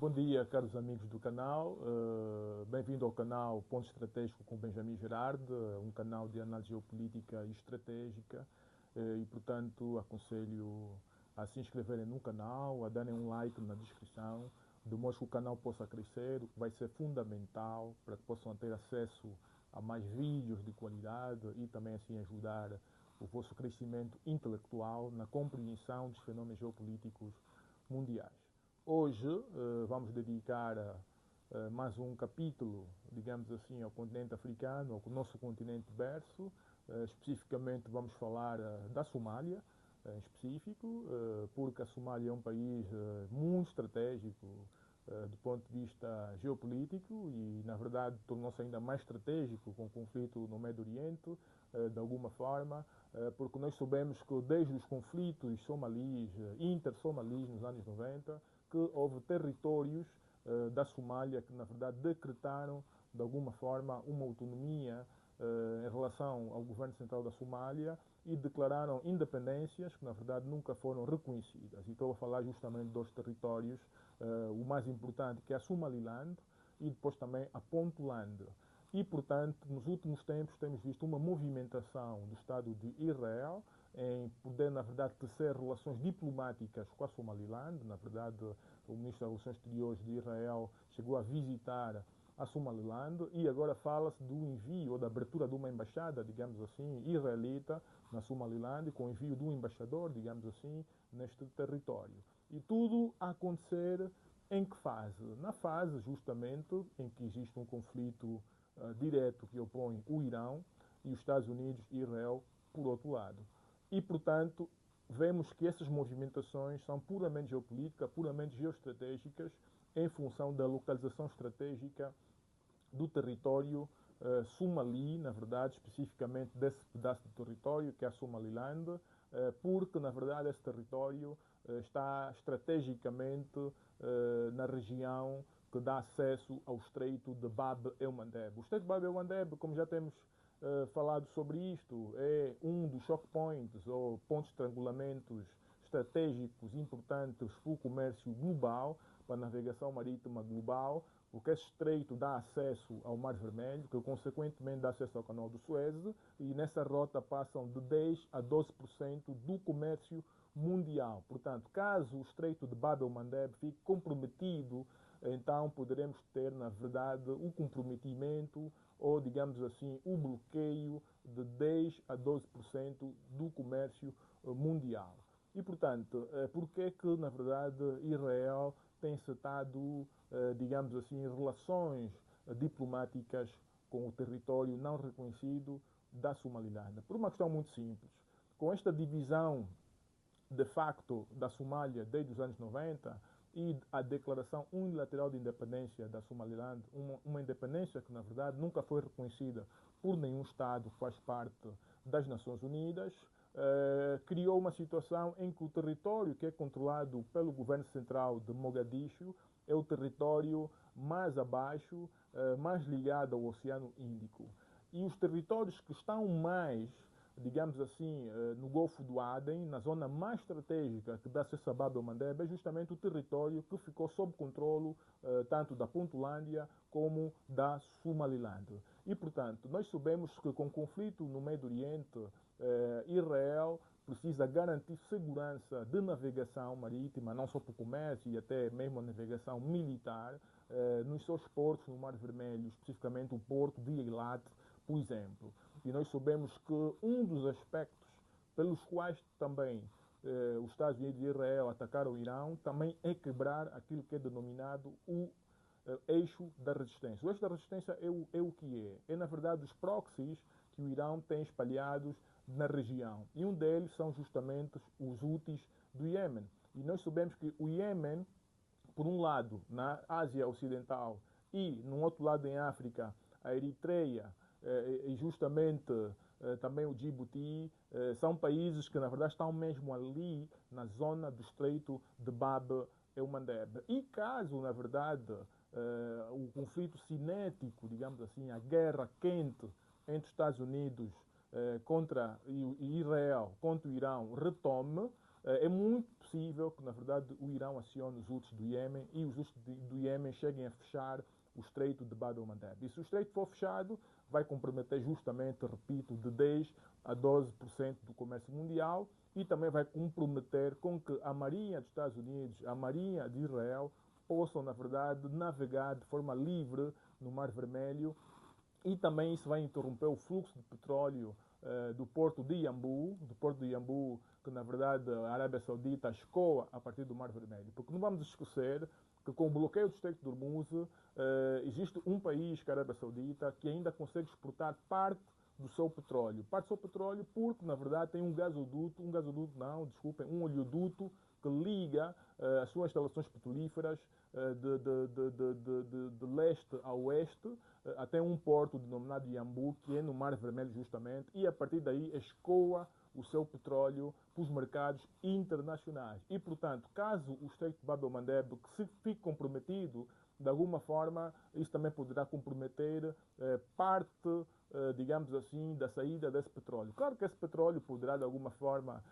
Bom dia, caros amigos do canal. Bem-vindo ao canal Ponto Estratégico com Benjamin Gerard, um canal de análise geopolítica e estratégica. Portanto, aconselho a se inscreverem no canal, a darem um like na descrição, de modo que o canal possa crescer, o que vai ser fundamental para que possam ter acesso a mais vídeos de qualidade e também assim ajudar o vosso crescimento intelectual na compreensão dos fenômenos geopolíticos mundiais. Hoje vamos dedicar mais um capítulo, digamos assim, ao continente africano, ao nosso continente berço. Especificamente vamos falar da Somália, em específico, porque a Somália é um país muito estratégico do ponto de vista geopolítico e, na verdade, tornou-se ainda mais estratégico com o conflito no Médio Oriente, de alguma forma, porque nós soubemos que desde os conflitos somalis, inter-somalis nos anos 90, que houve territórios da Somália que, na verdade, decretaram, de alguma forma, uma autonomia em relação ao governo central da Somália e declararam independências que, na verdade, nunca foram reconhecidas. E estou a falar justamente dos territórios, o mais importante, que é a Somaliland, e depois também a Puntland. E, portanto, nos últimos tempos temos visto uma movimentação do Estado de Israel em poder, na verdade, tecer relações diplomáticas com a Somaliland. Na verdade, o ministro das Relações Exteriores de Israel chegou a visitar a Somaliland e agora fala-se do envio ou da abertura de uma embaixada, digamos assim, israelita na Somaliland, com o envio de um embaixador, digamos assim, neste território. E tudo a acontecer em que fase? Na fase, justamente, em que existe um conflito direto que opõe o Irão e os Estados Unidos e Israel por outro lado. E, portanto, vemos que essas movimentações são puramente geopolíticas, puramente geoestratégicas, em função da localização estratégica do território somali, na verdade, especificamente desse pedaço de território que é a Somaliland, porque, na verdade, esse território está estrategicamente na região que dá acesso ao Estreito de Bab el-Mandeb. O Estreito de Bab el-Mandeb, como já temos falado sobre isto, é um dos choke points ou pontos de estrangulamentos estratégicos importantes para o comércio global, para a navegação marítima global, porque esse estreito dá acesso ao Mar Vermelho, que consequentemente dá acesso ao Canal do Suez, e nessa rota passam de 10 a 12% do comércio mundial. Portanto, caso o estreito de Bab el-Mandeb fique comprometido, então poderemos ter, na verdade, o comprometimento ou, digamos assim, o bloqueio de 10 a 12% do comércio mundial. E, portanto, por que que, na verdade, Israel tem setado, digamos assim, relações diplomáticas com o território não reconhecido da Somaliland? Por uma questão muito simples. Com esta divisão de facto da Somália desde os anos 90 e a declaração unilateral de independência da Somaliland, uma independência que na verdade nunca foi reconhecida por nenhum Estado que faz parte das Nações Unidas, criou uma situação em que o território que é controlado pelo governo central de Mogadishu é o território mais abaixo, mais ligado ao Oceano Índico. E os territórios que estão mais, digamos assim, no Golfo do Aden, na zona mais estratégica que dá acesso a Bab el-Mandeb, é justamente o território que ficou sob controle tanto da Puntulândia como da Somaliland. E, portanto, nós sabemos que com o conflito no Médio Oriente, Israel precisa garantir segurança de navegação marítima, não só para o comércio e até mesmo a navegação militar, nos seus portos no Mar Vermelho, especificamente o porto de Eilat, por exemplo. E nós sabemos que um dos aspectos pelos quais também os Estados Unidos e Israel atacaram o Irão também é quebrar aquilo que é denominado o eixo da resistência. O eixo da resistência é o que é? É, na verdade, os proxies que o Irão tem espalhados na região. E um deles são justamente os Houthis do Iêmen. E nós sabemos que o Iêmen, por um lado, na Ásia Ocidental e, no outro lado, em África, a Eritreia e justamente também o Djibouti, são países que, na verdade, estão mesmo ali na zona do Estreito de Bab el-Mandeb. E caso, na verdade, o conflito cinético, digamos assim, a guerra quente entre os Estados Unidos contra Israel, contra o Irão, retome, É muito possível que, na verdade, o Irão acione os Houthis do Iêmen e os Houthis do Iêmen cheguem a fechar o estreito de Bab el-Mandeb. E se o estreito for fechado, vai comprometer justamente, repito, de 10 a 12% do comércio mundial e também vai comprometer com que a Marinha dos Estados Unidos, a Marinha de Israel, possam, na verdade, navegar de forma livre no Mar Vermelho e também isso vai interromper o fluxo de petróleo do porto de Iambu, que na verdade a Arábia Saudita escoa a partir do Mar Vermelho. Porque não vamos esquecer que com o bloqueio do Estreito de Hormuz existe um país, que é a Arábia Saudita, que ainda consegue exportar parte do seu petróleo. Parte do seu petróleo porque, na verdade, tem um oleoduto que liga as suas instalações petrolíferas de leste a oeste até um porto denominado Iambu, que é no Mar Vermelho justamente, e a partir daí escoa o seu petróleo para os mercados internacionais. E, portanto, caso o Estreito de Bab el-Mandeb que se fique comprometido, de alguma forma, isso também poderá comprometer parte, digamos assim, da saída desse petróleo. Claro que esse petróleo poderá, de alguma forma,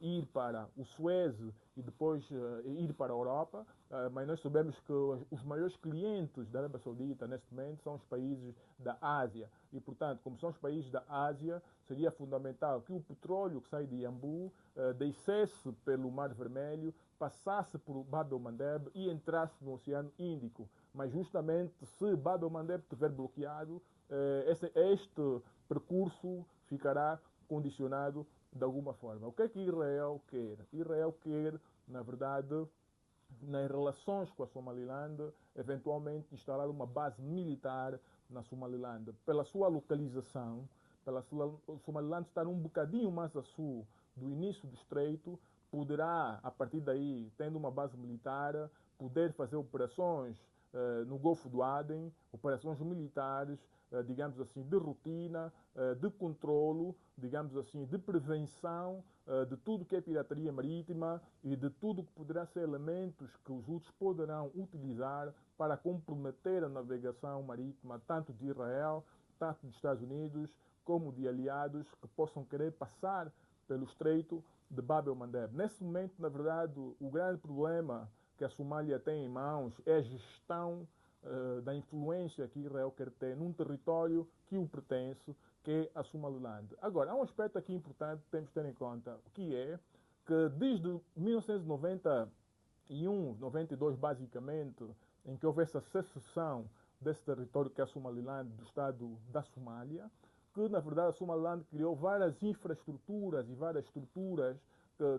ir para o Suez e depois ir para a Europa, mas nós sabemos que os maiores clientes da Arábia Saudita, neste momento, são os países da Ásia. E, portanto, como são os países da Ásia, seria fundamental que o petróleo que sai de Iambu descesse pelo Mar Vermelho, passasse por Bab el-Mandeb e entrasse no Oceano Índico. Mas justamente se Bab el-Mandeb estiver bloqueado, este percurso ficará condicionado de alguma forma. O que é que Israel quer? Israel quer, na verdade, nas relações com a Somaliland, eventualmente instalar uma base militar na Somaliland. Pela sua localização, pela Somaliland estar um bocadinho mais a sul do início do estreito, poderá, a partir daí, tendo uma base militar, poder fazer operações no Golfo do Aden, operações militares, digamos assim, de rotina, de controlo, digamos assim, de prevenção de tudo que é pirataria marítima e de tudo que poderá ser elementos que os Houthis poderão utilizar para comprometer a navegação marítima tanto de Israel, tanto dos Estados Unidos, como de aliados que possam querer passar pelo estreito de Bab el-Mandeb. Nesse momento, na verdade, o grande problema que a Somália tem em mãos é a gestão da influência que Israel quer ter num território que o pertence, que é a Somaliland. Agora, há um aspecto aqui importante que temos de ter em conta, que é que desde 1991, 92 basicamente, em que houve essa secessão desse território que é a Somaliland, do Estado da Somália, que na verdade a Somaliland criou várias infraestruturas e várias estruturas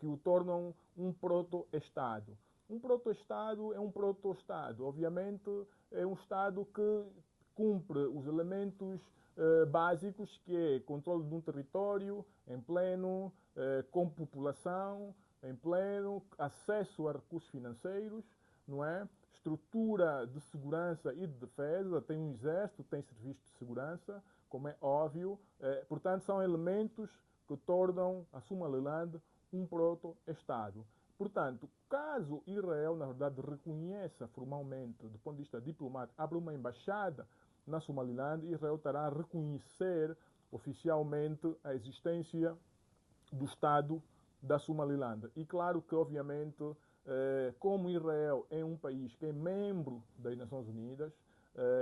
que o tornam um proto-Estado. Um proto-Estado é um proto-Estado. Obviamente, é um Estado que cumpre os elementos básicos, que é controle de um território em pleno, com população em pleno, acesso a recursos financeiros, não é? Estrutura de segurança e de defesa, tem um exército, tem serviço de segurança, como é óbvio. Portanto, são elementos que tornam a Somaliland um proto-Estado. Portanto, caso Israel, na verdade, reconheça formalmente, do ponto de vista diplomático, abra uma embaixada na Somaliland, Israel terá a reconhecer oficialmente a existência do Estado da Somaliland. E claro que, obviamente, como Israel é um país que é membro das Nações Unidas,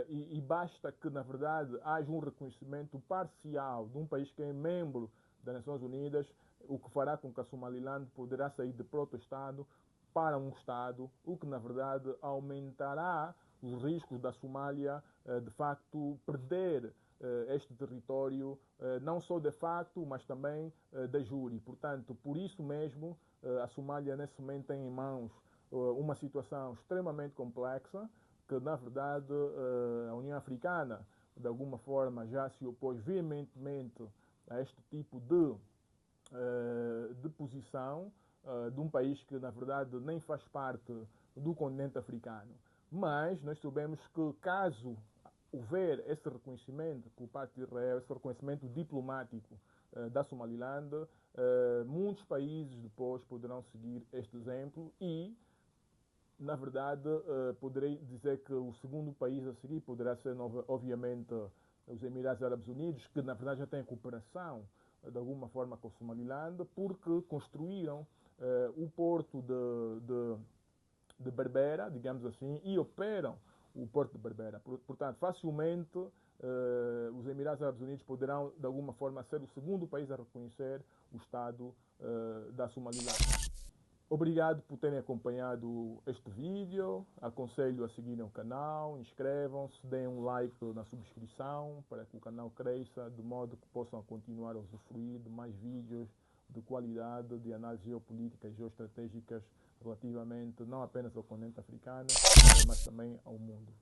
e basta que, na verdade, haja um reconhecimento parcial de um país que é membro das Nações Unidas, o que fará com que a Somaliland poderá sair de proto-Estado para um Estado, o que, na verdade, aumentará os riscos da Somália, de facto, perder este território, não só de facto, mas também de jure. Portanto, por isso mesmo, a Somália, nesse momento, tem em mãos uma situação extremamente complexa, que, na verdade, a União Africana, de alguma forma, já se opôs veementemente a este tipo de posição de um país que, na verdade, nem faz parte do continente africano. Mas nós sabemos que, caso houver esse reconhecimento por parte de Israel, esse reconhecimento diplomático da Somaliland, muitos países depois poderão seguir este exemplo e, na verdade, poderei dizer que o segundo país a seguir poderá ser, obviamente, os Emirados Árabes Unidos, que, na verdade, já têm cooperação de alguma forma com o Somaliland, porque construíram o porto de Berbera, digamos assim, e operam o porto de Berbera. Portanto, facilmente os Emirados Árabes Unidos poderão, de alguma forma, ser o segundo país a reconhecer o Estado da Somaliland. Obrigado por terem acompanhado este vídeo. Aconselho a seguirem o canal, inscrevam-se, deem um like na subscrição para que o canal cresça, de modo que possam continuar a usufruir de mais vídeos de qualidade, de análises geopolíticas e geoestratégicas relativamente não apenas ao continente africano, mas também ao mundo.